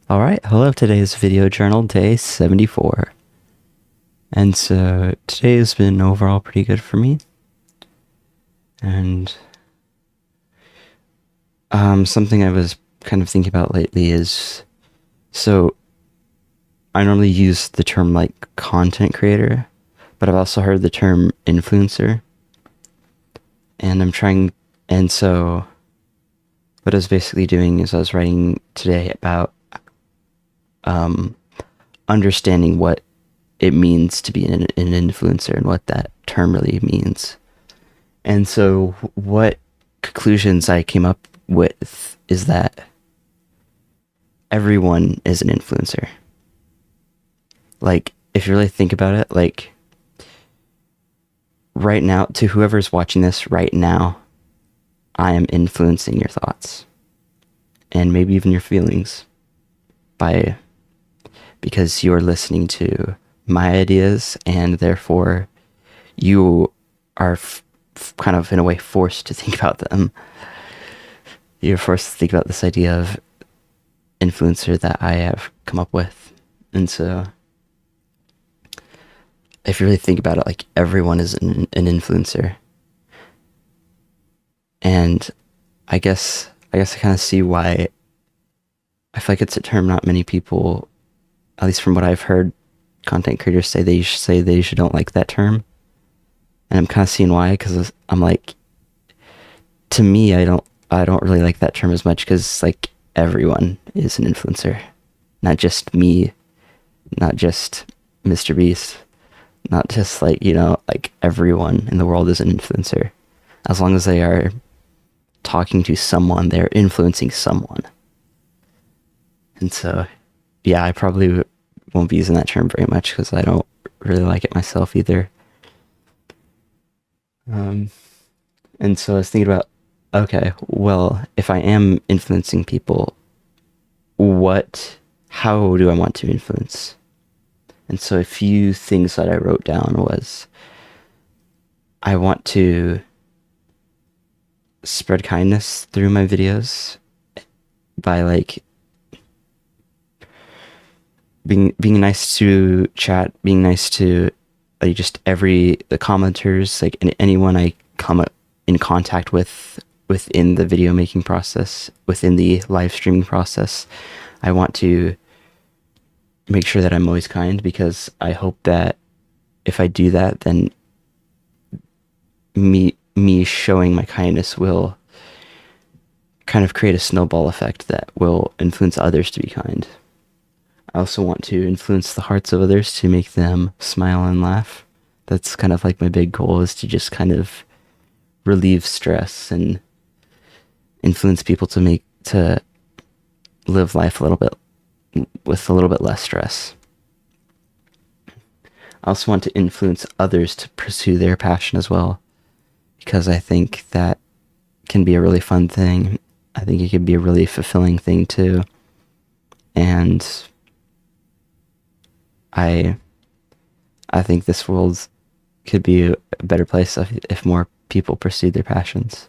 Alright, hello, today is video journal day 74. And so today has been overall pretty good for me. And something I was kind of thinking about lately is, so I normally use the term like content creator, but I've also heard the term influencer. And so what I was basically doing is I was writing today about understanding what it means to be an influencer and what that term really means. And so what conclusions I came up with is that everyone is an influencer. Like, if you really think about it, like, right now, to whoever's watching this right now, I am influencing your thoughts and maybe even your feelings because you are listening to my ideas, and therefore you are kind of in a way forced to think about them. You're forced to think about this idea of influencer that I have come up with. And so if you really think about it, like, everyone is an influencer. And I guess I kind of see why I feel like it's a term not many people, at least from what I've heard content creators say, they usually don't like that term. And I'm kind of seeing why, because I'm like, to me, I don't really like that term as much, because like, everyone is an influencer, not just me, not just Mr. Beast, not just like, like, everyone in the world is an influencer. As long as they are talking to someone, they're influencing someone. And so, yeah, I probably won't be using that term very much because I don't really like it myself either. And so I was thinking about, okay, well, if I am influencing people, how do I want to influence? And so a few things that I wrote down was, I want to spread kindness through my videos by like being nice to chat, being nice to like just the commenters, like anyone I come in contact with within the video making process, within the live streaming process. I want to make sure that I'm always kind, because I hope that if I do that, then me showing my kindness will kind of create a snowball effect that will influence others to be kind. I also want to influence the hearts of others to make them smile and laugh. That's kind of like my big goal, is to just kind of relieve stress and influence people to live life with a little bit less stress. I also want to influence others to pursue their passion as well, because I think that can be a really fun thing. I think it can be a really fulfilling thing too. And I think this world could be a better place if more people pursued their passions.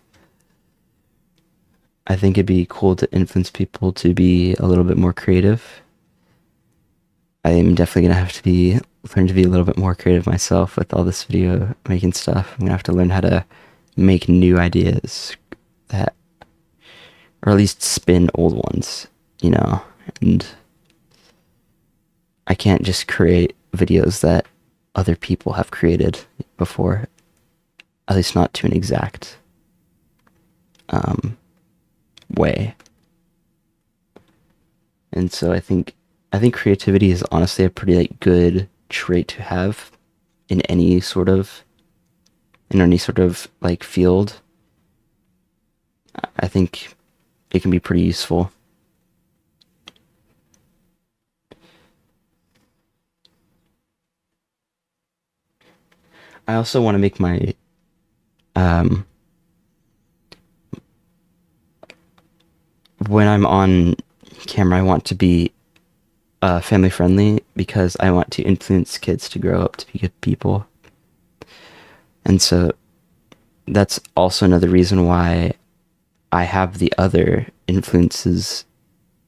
I think it'd be cool to influence people to be a little bit more creative. I am definitely gonna have to learn to be a little bit more creative myself with all this video making stuff. I'm gonna have to learn how to make new ideas that, or at least spin old ones, and I can't just create videos that other people have created before, at least not to an exact way. And so I think creativity is honestly a pretty like good trait to have in any sort of like field. I think it can be pretty useful. I also want to make my when I'm on camera, I want to be family friendly, because I want to influence kids to grow up to be good people. And so that's also another reason why I have the other influences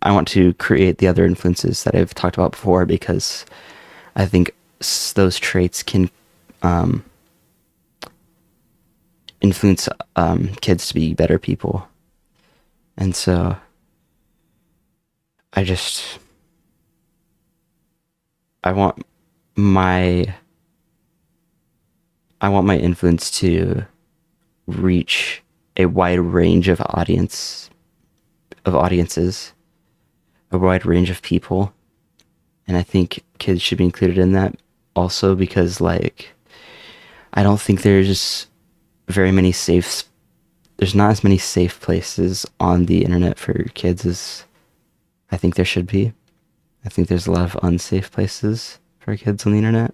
I want to create the other influences that I've talked about before, because I think those traits can um, influence kids to be better people. And so I just I want my I want my influence to reach a wide range of audiences, a wide range of people, and I think kids should be included in that also, because like I don't think very many safe there's not as many safe places on the internet for kids as I think there should be. I think there's a lot of unsafe places for kids on the internet.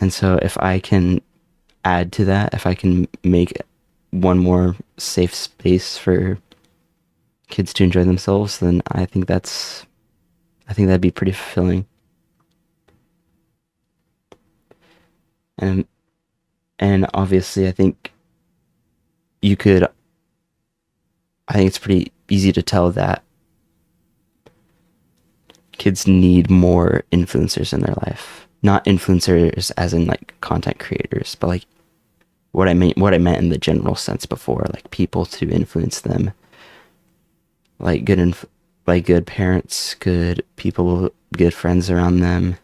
And so if I can add to that, if I can make one more safe space for kids to enjoy themselves, then I think that'd be pretty fulfilling. And and obviously you could I think it's pretty easy to tell that kids need more influencers in their life. Not influencers as in like content creators, but like what I meant in the general sense before, like people to influence them, like like good parents, good people, good friends around them.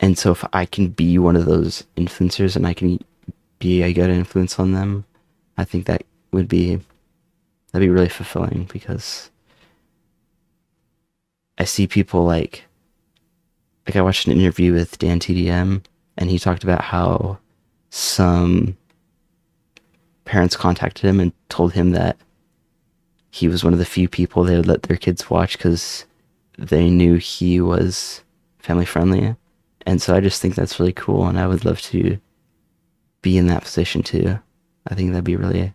And so if I can be one of those influencers and I can be a good influence on them, I think that'd be really fulfilling, because I see people like I watched an interview with Dan TDM, and he talked about how some parents contacted him and told him that he was one of the few people they would let their kids watch because they knew he was family friendly. And so I just think that's really cool, and I would love to be in that position too. I think that'd be really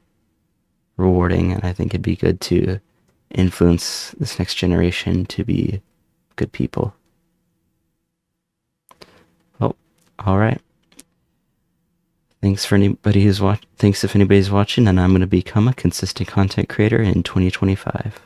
rewarding, and I think it'd be good to influence this next generation to be good people. Well, all right. Thanks if anybody's watching, and I'm going to become a consistent content creator in 2025.